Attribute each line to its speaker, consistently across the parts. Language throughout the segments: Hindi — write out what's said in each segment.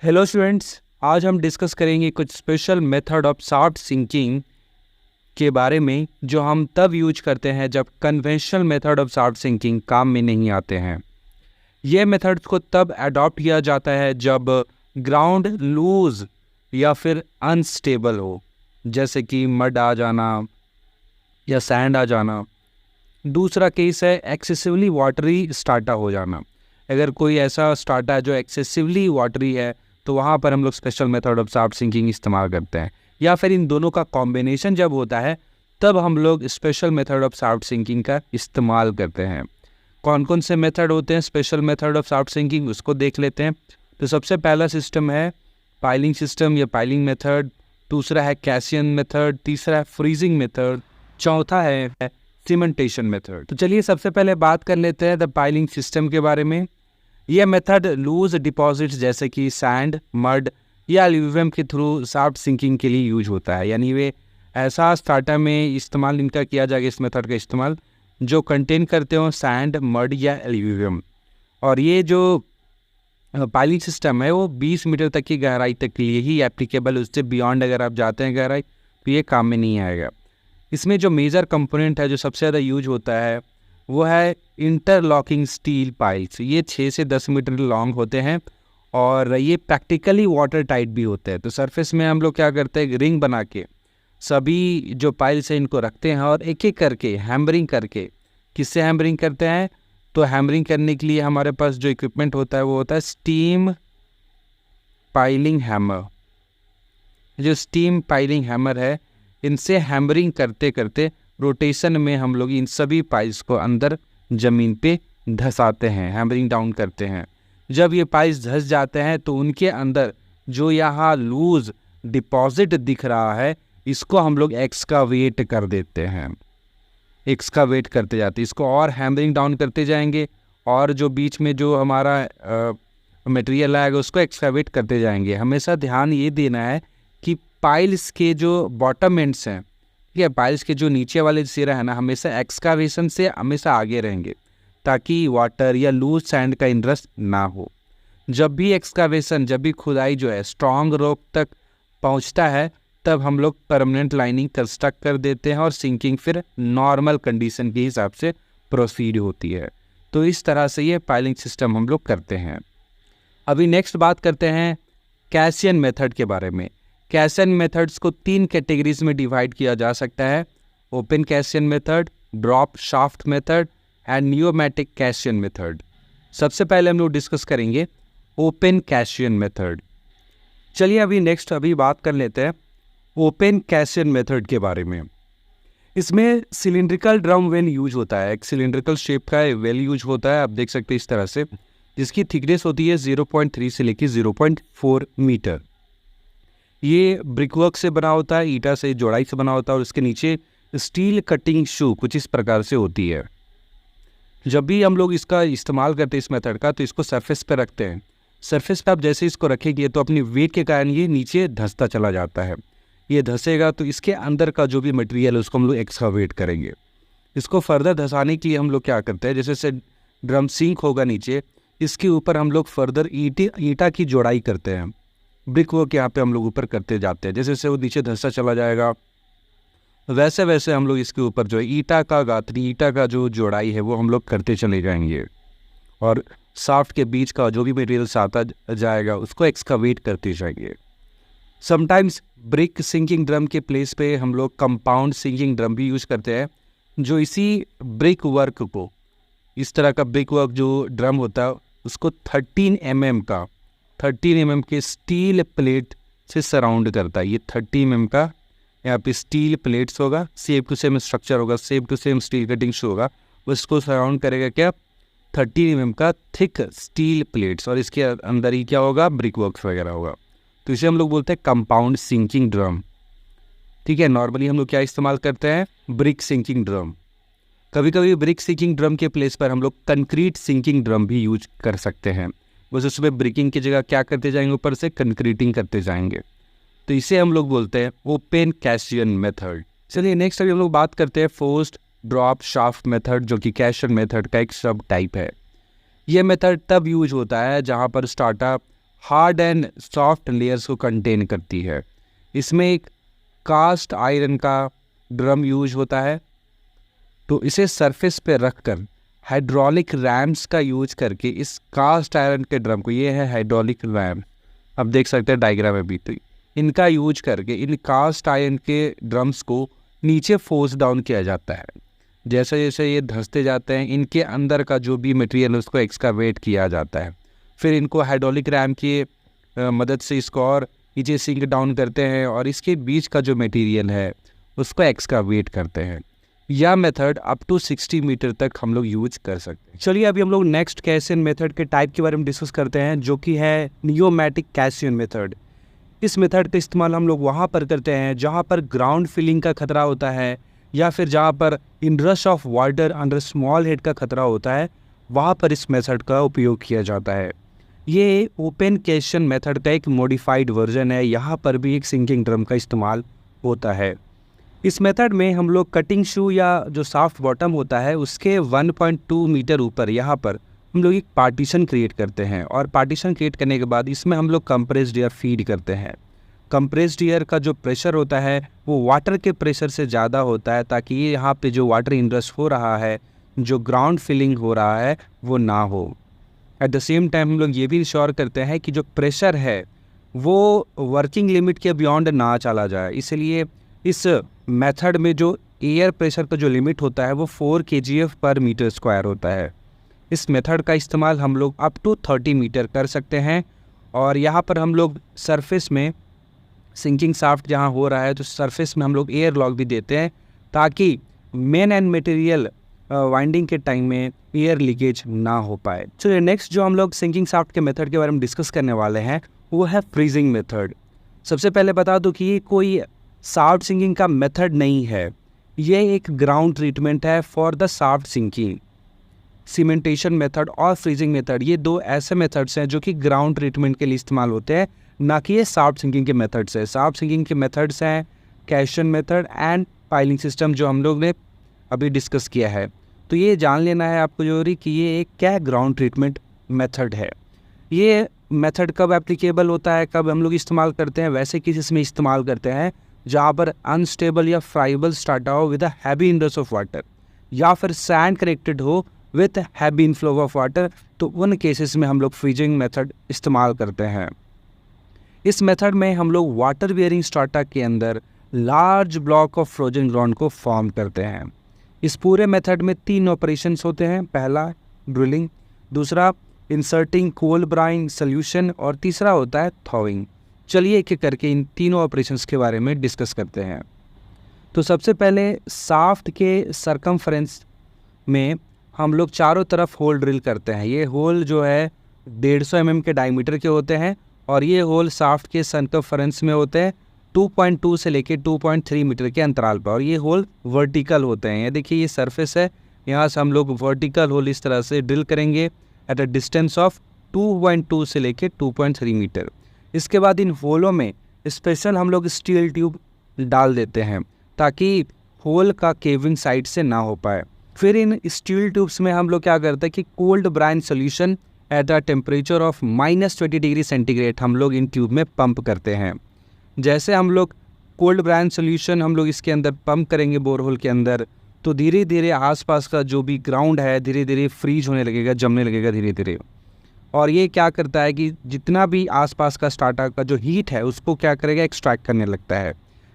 Speaker 1: हेलो स्टूडेंट्स, आज हम डिस्कस करेंगे कुछ special method of shaft sinking के बारे में जो हम तब यूज करते हैं जब conventional method of shaft sinking काम में नहीं आते हैं। ये मेथड्स को तब अडॉप्ट किया जाता है जब ग्राउंड लूज या फिर अनस्टेबल हो, जैसे कि मड आ जाना या सैंड आ जाना। दूसरा केस है एक्सेसिवली वाटरी स्टार्टा हो जाना। अगर कोई ऐसा स्टार्टा है जो एक्सेसिवली वाटरी है तो वहाँ पर हम लोग special method of shaft sinking इस्तेमाल करते हैं, या फिर इन दोनों का कॉम्बिनेशन जब होता है तब हम लोग special method of shaft sinking का इस्तेमाल करते हैं। कौन कौन से मेथड होते हैं special method of shaft sinking, उसको देख लेते हैं। तो सबसे पहला सिस्टम है पाइलिंग सिस्टम या पाइलिंग मेथड, दूसरा है कैसियन मेथड, तीसरा है फ्रीजिंग मेथड, चौथा है सीमेंटेशन मेथड। तो चलिए सबसे पहले बात कर लेते हैं द पाइलिंग सिस्टम के बारे में। यह मेथड लूज डिपॉजिट्स जैसे कि सैंड, मड या एल्यूवियम के थ्रू सॉफ्ट सिंकिंग के लिए यूज होता है। यानी वे ऐसा स्टार्टर में इस्तेमाल इनका किया जाएगा, इस मेथड का इस्तेमाल जो कंटेन करते हो सैंड, मड या एल्यूवियम। और ये जो पाइलिंग सिस्टम है वो 20 मीटर तक की गहराई तक के लिए ही एप्लीकेबल, उससे बियॉन्ड अगर आप जाते हैं गहराई तो ये काम में नहीं आएगा। इसमें जो मेजर कंपोनेंट है जो सबसे ज़्यादा यूज होता है वो है इंटरलॉकिंग स्टील पाइल्स। ये 6 से 10 मीटर लॉन्ग होते हैं और ये प्रैक्टिकली वाटर टाइट भी होते हैं। तो सरफेस में हम लोग क्या करते हैं, रिंग बना के सभी जो पाइल्स हैं इनको रखते हैं और एक एक करके हैमरिंग करके, किससे हैमरिंग करते हैं तो हैमरिंग करने के लिए हमारे पास जो इक्विपमेंट होता है वो होता है स्टीम पाइलिंग हैमर। जो स्टीम पाइलिंग हैमर है, इनसे हैमरिंग करते करते रोटेशन में हम लोग इन सभी पाइल्स को अंदर ज़मीन पे धंसाते हैं, हैमरिंग डाउन करते हैं। जब ये पाइल्स धंस जाते हैं तो उनके अंदर जो यहाँ लूज डिपॉजिट दिख रहा है इसको हम लोग एक्सकावेट कर देते हैं, एक्सकावेट करते जाते हैं। इसको और हैमरिंग डाउन करते जाएंगे और जो बीच में जो हमारा मटेरियल आएगा उसको एक्सकावेट करते जाएंगे। हमेशा ध्यान ये देना है कि पाइल्स के जो बॉटम एंड्स हैं, ठीक है, पाइल्स के जो नीचे वाले सिरा है ना, हमेशा एक्सकावेशन से हमेशा आगे रहेंगे ताकि वाटर या लूज सैंड का इंटरेस्ट ना हो। जब भी एक्सकावेशन, जब भी खुदाई जो है स्ट्रॉन्ग रॉक तक पहुंचता है तब हम लोग परमानेंट लाइनिंग कंस्ट्रक्ट कर देते हैं और सिंकिंग फिर नॉर्मल कंडीशन के हिसाब से प्रोसीड होती है। तो इस तरह से ये पाइलिंग सिस्टम हम लोग करते हैं। अभी नेक्स्ट बात करते हैं कैसियन मेथड के बारे में। कैसियन मेथड्स को 3 कैटेगरीज में डिवाइड किया जा सकता है, open caisson method, drop shaft method and pneumatic caisson method. सबसे पहले हम लोग डिस्कस करेंगे ओपन कैसियन मेथड। चलिए अभी बात कर लेते हैं ओपन कैसियन मेथड के बारे में। इसमें सिलिंड्रिकल ड्रम वेल यूज होता है, एक सिलिंड्रिकल शेप का वेल यूज होता है, आप देख सकते हैं इस तरह से, जिसकी थिकनेस होती है 0.3 से लेकर 0.4 मीटर। ये ब्रिकवर्क से बना होता है, ईटा से जोड़ाई से बना होता है और उसके नीचे स्टील कटिंग शू कुछ इस प्रकार से होती है। जब भी हम लोग इसका इस्तेमाल करते हैं इस मेथड का तो इसको सरफेस पे रखते हैं। सरफेस पे आप जैसे इसको रखेंगे तो अपनी वेट के कारण ये नीचे धंसता चला जाता है। ये धंसेगा तो इसके अंदर का जो भी मटेरियल है उसको हम लोग एक्सकावेट करेंगे। इसको फर्दर धंसाने के लिए हम लोग क्या करते हैं, जैसे से ड्रम सिंक होगा नीचे, इसके ऊपर हम लोग फर्दर ईटा की जोड़ाई करते हैं। ब्रिक वर्क यहाँ पे हम लोग ऊपर करते जाते हैं, जैसे जैसे वो नीचे धंसता चला जाएगा वैसे वैसे हम लोग इसके ऊपर जो ईटा का गाथरी, ईटा का जो जोड़ाई है वो हम लोग करते चले जाएंगे और शाफ्ट के बीच का जो भी मटेरियल आता जाएगा उसको एक्सकावेट करते जाएंगे। समटाइम्स ब्रिक सिंकिंग ड्रम के प्लेस पे हम लोग कंपाउंड सिंकिंग ड्रम भी यूज करते हैं, जो इसी ब्रिक वर्क को, इस तरह का ब्रिक वर्क जो ड्रम होता है उसको 13 mm के स्टील प्लेट से सराउंड करता है। ये 30 mm का यहाँ पे स्टील प्लेट्स होगा, सेम टू सेम स्ट्रक्चर होगा, same to same steel cutting shoe होगा, उसको सराउंड करेगा क्या 30 mm का थिक स्टील प्लेट्स, और इसके अंदर ही क्या होगा, ब्रिक वर्क वगैरह होगा। तो इसे हम लोग बोलते हैं कंपाउंड सिंकिंग ड्रम। ठीक है, नॉर्मली हम लोग क्या इस्तेमाल करते हैं, ब्रिक सिंकिंग ड्रम। कभी कभी ब्रिक सिंकिंग ड्रम के प्लेस पर हम लोग कंक्रीट सिंकिंग ड्रम भी यूज कर सकते हैं। बस उसमें ब्रिकिंग की जगह क्या करते जाएंगे, ऊपर से कंक्रीटिंग करते जाएंगे। तो इसे हम लोग बोलते हैं ओपन कैसियन मेथड। चलिए नेक्स्ट अभी हम लोग बात करते हैं फोर्स्ड ड्रॉप शाफ्ट मेथड, जो कि कैसियन मेथड का एक सब टाइप है। यह मेथड तब यूज होता है जहाँ पर startup hard and soft layers को कंटेन करती है। इसमें एक कास्ट आयरन का ड्रम यूज होता है, तो इसे सरफेस पे रखकर हाइड्रोलिक रैम्स का यूज करके इस कास्ट आयरन के ड्रम को, ये है हाइड्रोलिक रैम, अब देख सकते हैं डायग्राम में भी, तो इनका यूज करके इन कास्ट आयरन के ड्रम्स को नीचे फोर्स डाउन किया जाता है। जैसे जैसे ये धंसते जाते हैं, इनके अंदर का जो भी मटेरियल है उसको एक्सकावेट किया जाता है। फिर इनको हाइड्रोलिक रैम की मदद से इसको और नीचे सिंक डाउन करते हैं और इसके बीच का जो मटेरियल है उसको एक्सकावेट करते हैं। यह मेथड अप टू 60 मीटर तक हम लोग यूज कर सकते हैं। चलिए अभी हम लोग नेक्स्ट कैसियन मेथड के टाइप के बारे में डिस्कस करते हैं, जो कि है नियोमैटिक कैसियन मेथड। इस मेथड का इस्तेमाल हम लोग वहाँ पर करते हैं जहाँ पर ग्राउंड फिलिंग का खतरा होता है, या फिर जहाँ पर inrush of water under small head का खतरा होता है, वहाँ पर इस मेथड का उपयोग किया जाता है। ये ओपन कैसियन मेथड का एक मॉडिफाइड वर्जन है। यहाँ पर भी एक सिंकिंग ड्रम का इस्तेमाल होता है। इस मेथड में हम लोग कटिंग शू या जो सॉफ्ट बॉटम होता है उसके 1.2 मीटर ऊपर यहाँ पर हम लोग एक पार्टीशन क्रिएट करते हैं, और पार्टीशन क्रिएट करने के बाद इसमें हम लोग कंप्रेस्ड एयर फीड करते हैं। कंप्रेस्ड एयर का जो प्रेशर होता है वो वाटर के प्रेशर से ज़्यादा होता है, ताकि ये यहाँ पे जो वाटर इनरश हो रहा है, जो ग्राउंड फिलिंग हो रहा है, वो ना हो। एट द सेम टाइम हम लोग ये भी इंश्योर करते हैं कि जो प्रेशर है वो वर्किंग लिमिट के बियॉन्ड ना चला जाए। इसलिए इस मेथड में जो एयर प्रेशर का जो लिमिट होता है वो 4 kgf पर मीटर स्क्वायर होता है। इस मेथड का इस्तेमाल हम लोग अप टू 30 मीटर कर सकते हैं। और यहाँ पर हम लोग सरफेस में सिंकिंग शाफ्ट जहाँ हो रहा है तो सरफेस में हम लोग एयर लॉक भी देते हैं, ताकि मेन एंड मटेरियल वाइंडिंग के टाइम में एयर लीकेज ना हो पाए। चलिए नेक्स्ट जो हम लोग सिंकिंग शाफ्ट के मेथड के बारे में डिस्कस करने वाले हैं वो है फ्रीजिंग मेथड। सबसे पहले बता दूं कि ये कोई शाफ्ट सिंकिंग का मेथड नहीं है, ये एक ग्राउंड ट्रीटमेंट है for the shaft sinking. Cementation method और फ्रीजिंग मेथड ये दो ऐसे मेथड्स हैं जो कि ग्राउंड ट्रीटमेंट के लिए इस्तेमाल होते हैं, ना कि ये शाफ्ट सिंकिंग के मेथड्स हैं। शाफ्ट सिंकिंग के मेथड्स हैं कैशन मेथड एंड पाइलिंग सिस्टम, जो हम लोग ने अभी डिस्कस किया है। तो ये जान लेना है आपको जरूरी कि ये एक क्या ग्राउंड ट्रीटमेंट मेथड है। ये मेथड कब एप्लीकेबल होता है, कब हम लोग इस्तेमाल करते हैं, वैसे केसेस में इस्तेमाल करते हैं जहाँ पर अनस्टेबल या फ्राइबल स्टार्टा हो with a heavy inrush of water, या फिर सैंड कनेक्टेड हो with heavy inflow of water, तो उन केसेस में हम लोग फ्रीजिंग मेथड इस्तेमाल करते हैं। इस मेथड में हम लोग वाटर बियरिंग स्टार्टा के अंदर large block of frozen ground को फॉर्म करते हैं। इस पूरे मेथड में 3 ऑपरेशंस होते हैं। पहला ड्रिलिंग, दूसरा इंसर्टिंग कोल्ड ब्राइन सॉल्यूशन, और तीसरा होता है थॉविंग। चलिए एक एक करके इन तीनों ऑपरेशंस के बारे में डिस्कस करते हैं। तो सबसे पहले शाफ्ट के सरकमफ्रेंस में हम लोग चारों तरफ होल ड्रिल करते हैं। ये होल जो है 150 mm के डायमीटर के होते हैं, और ये होल शाफ्ट के सरकमफ्रेंस में होते हैं 2.2 से लेके 2.3 मीटर के अंतराल पर, और ये होल वर्टिकल होते हैं। ये देखिए ये सरफेस है, यहाँ से हम लोग वर्टिकल होल इस तरह से ड्रिल करेंगे एट अ डिस्टेंस ऑफ 2.2 से लेके 2.3 मीटर। इसके बाद इन होलों में स्पेशल हम लोग स्टील ट्यूब डाल देते हैं, ताकि होल का केविंग साइड से ना हो पाए। फिर इन स्टील ट्यूब्स में हम लोग क्या करते हैं कि cold brine solution at a temperature of -20 degree centigrade हम लोग इन ट्यूब में पंप करते हैं। जैसे हम लोग कोल्ड ब्राइन सॉल्यूशन हम लोग इसके अंदर पंप करेंगे बोरहोल के अंदर, तो धीरे धीरे आसपास का जो भी ग्राउंड है धीरे धीरे फ्रीज होने लगेगा, जमने लगेगा धीरे धीरे। और ये क्या करता है कि जितना भी आसपास का स्टार्टा का जो हीट है उसको क्या करेगा, एक्सट्रैक्ट करने लगता है।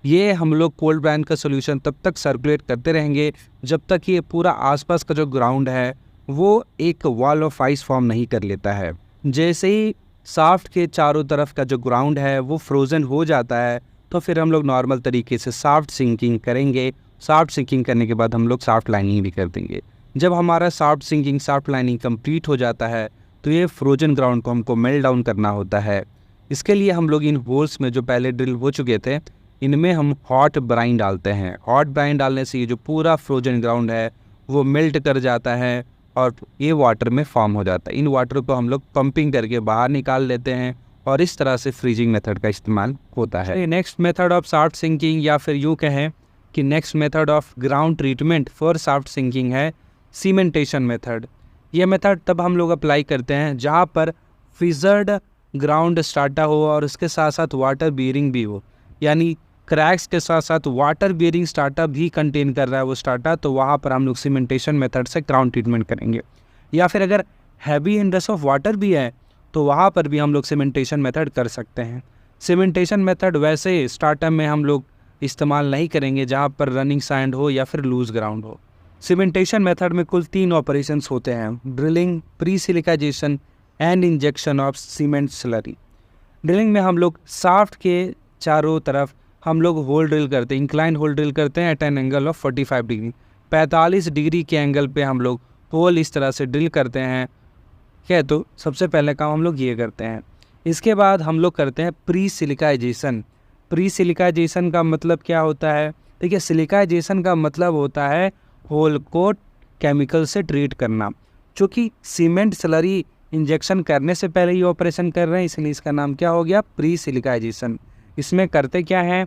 Speaker 1: ये हम लोग कोल्ड ब्राइन का सॉल्यूशन तब तक सर्कुलेट करते रहेंगे जब तक ये पूरा आसपास का जो ग्राउंड है वो एक वॉल ऑफ आइस फॉर्म नहीं कर लेता है। जैसे ही शाफ्ट के चारों तरफ का जो ग्राउंड है वो फ्रोज़न हो जाता है, तो फिर हम लोग नॉर्मल तरीके से शाफ्ट सिंकिंग करेंगे। शाफ्ट सिंकिंग करने के बाद हम लोग शाफ्ट लाइनिंग भी कर देंगे। जब हमारा shaft sinking shaft lining complete हो जाता है तो ये फ्रोजन ग्राउंड को हमको मेल्ट डाउन करना होता है। इसके लिए हम लोग इन होल्स में जो पहले ड्रिल हो चुके थे इनमें हम हॉट ब्राइन डालते हैं। हॉट ब्राइन डालने से ये जो पूरा फ्रोजन ग्राउंड है वो मेल्ट कर जाता है और ये वाटर में फॉर्म हो जाता है। इन वाटर को हम लोग पंपिंग करके बाहर निकाल लेते हैं और इस तरह से फ्रीजिंग मेथड का इस्तेमाल होता है। Next method of shaft sinking, या फिर यूँ कहें कि next method of ground treatment for shaft sinking है सीमेंटेशन मेथड। ये मेथड तब हम लोग अप्लाई करते हैं जहाँ पर फ्रीजर्ड ग्राउंड स्ट्राटा हो और उसके साथ साथ वाटर बियरिंग भी हो, यानी क्रैक्स के साथ साथ वाटर बियरिंग स्ट्राटा भी कंटेन कर रहा है वो स्ट्राटा, तो वहाँ पर हम लोग सीमेंटेशन मेथड से ग्राउंड ट्रीटमेंट करेंगे। या फिर अगर हैवी इंडेक्स ऑफ वाटर भी है तो वहाँ पर भी हम लोग सीमेंटेशन मेथड कर सकते हैं। सीमेंटेशन मेथड वैसे स्टार्टअप में हम लोग इस्तेमाल नहीं करेंगे जहाँ पर रनिंग सैंड हो या फिर लूज ग्राउंड हो। सीमेंटेशन मेथड में कुल 3 ऑपरेशंस होते हैं: drilling, pre silicization and injection of cement slurry. Drilling में हम लोग शाफ्ट के चारों तरफ हम लोग होल ड्रिल करते हैं, इंक्लाइन होल ड्रिल करते हैं at an angle of 45 degree, 45 degree के एंगल पे हम लोग होल इस तरह से ड्रिल करते हैं। क्या तो सबसे पहले काम हम लोग ये करते हैं। इसके बाद हम लोग करते हैं प्री सिलिकाइजेशन। प्री सिलिकाइजेशन का मतलब क्या होता है? देखिए, सिलिकाइजेशन का मतलब होता है होल को केमिकल से ट्रीट करना। चूँकि सीमेंट स्लरी इंजेक्शन करने से पहले ये ऑपरेशन कर रहे हैं, इसलिए इसका नाम क्या हो गया? प्री सिलिकाइजेशन। इसमें करते क्या हैं?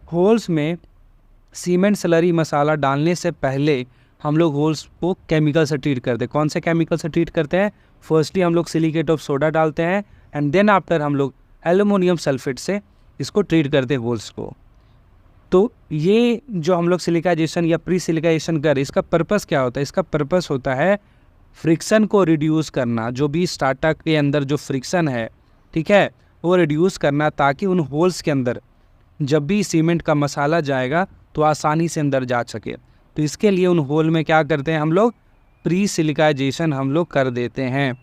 Speaker 1: होल्स में सीमेंट स्लरी मसाला डालने से पहले हम लोग होल्स को केमिकल से ट्रीट करते हैं। कौन से केमिकल से ट्रीट करते हैं? फर्स्टली हम लोग सिलिकेट ऑफ सोडा डालते हैं एंड देन आफ्टर हम लोग एल्यूमिनियम सल्फेट से इसको ट्रीट करते हैं होल्स को। तो ये जो हम लोग सिलिकाइजेशन या प्री सिलिकाइजेशन कर, इसका पर्पस क्या होता है? इसका पर्पस होता है फ्रिक्शन को रिड्यूस करना। जो भी स्टार्टर के अंदर जो फ्रिक्शन है, ठीक है, वो रिड्यूस करना, ताकि उन होल्स के अंदर जब भी सीमेंट का मसाला जाएगा तो आसानी से अंदर जा सके। तो इसके लिए उन होल में क्या करते हैं हम लोग? प्री सिलिकाइजेशन हम लोग कर देते हैं,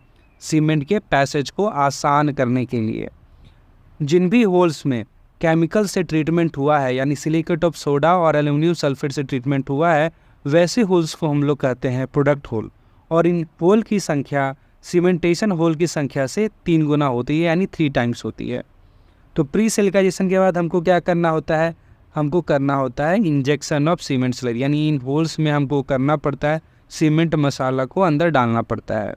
Speaker 1: सीमेंट के पैसेज को आसान करने के लिए। जिन भी होल्स में केमिकल से ट्रीटमेंट हुआ है, यानी सिलिकेट ऑफ सोडा और एल्यूमिनियम सल्फेट से ट्रीटमेंट हुआ है, वैसे होल्स को हम लोग कहते हैं प्रोडक्ट होल। और इन होल की संख्या सीमेंटेशन होल की संख्या से 3 गुना होती है, यानी 3 टाइम्स होती है। तो प्री सिलिकाइजेशन के बाद हमको क्या करना होता है? हमको करना होता है इंजेक्शन ऑफ सीमेंट स्लरी, यानी इन होल्स में हमको करना पड़ता है सीमेंट मसाला को अंदर डालना पड़ता है।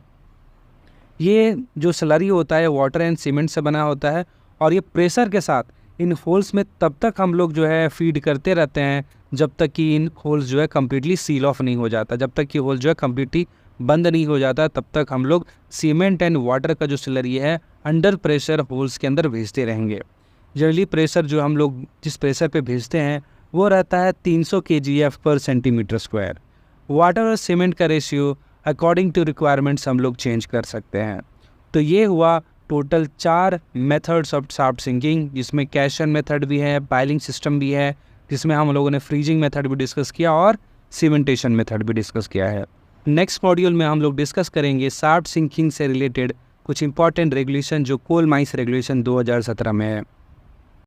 Speaker 1: ये जो स्लरी होता है वाटर एंड सीमेंट से बना होता है, और ये प्रेशर के साथ इन होल्स में तब तक हम लोग जो है फीड करते रहते हैं जब तक कि इन होल्स जो है कम्प्लीटली सील ऑफ नहीं हो जाता। जब तक कि होल जो है कम्प्लीटली बंद नहीं हो जाता, तब तक हम लोग सीमेंट एंड वाटर का जो स्लरी है अंडर प्रेशर होल्स के अंदर भेजते रहेंगे। जनरली प्रेशर जो हम लोग जिस प्रेशर पे भेजते हैं वो रहता है 300 kgf पर सेंटीमीटर स्क्वायर। वाटर और सीमेंट का रेशियो अकॉर्डिंग टू रिक्वायरमेंट्स हम लोग चेंज कर सकते हैं। तो ये हुआ total 4 methods of shaft sinking, जिसमें कैशन मेथड भी है, पाइलिंग सिस्टम भी है, जिसमें हम लोगों ने फ्रीजिंग मेथड भी डिस्कस किया और सीमेंटेशन मेथड भी डिस्कस किया है। नेक्स्ट मॉड्यूल में हम लोग डिस्कस करेंगे शाफ्ट सिंकिंग से रिलेटेड कुछ इंपॉर्टेंट रेगुलेशन जो कोल माइंस रेगुलेशन 2017 में है।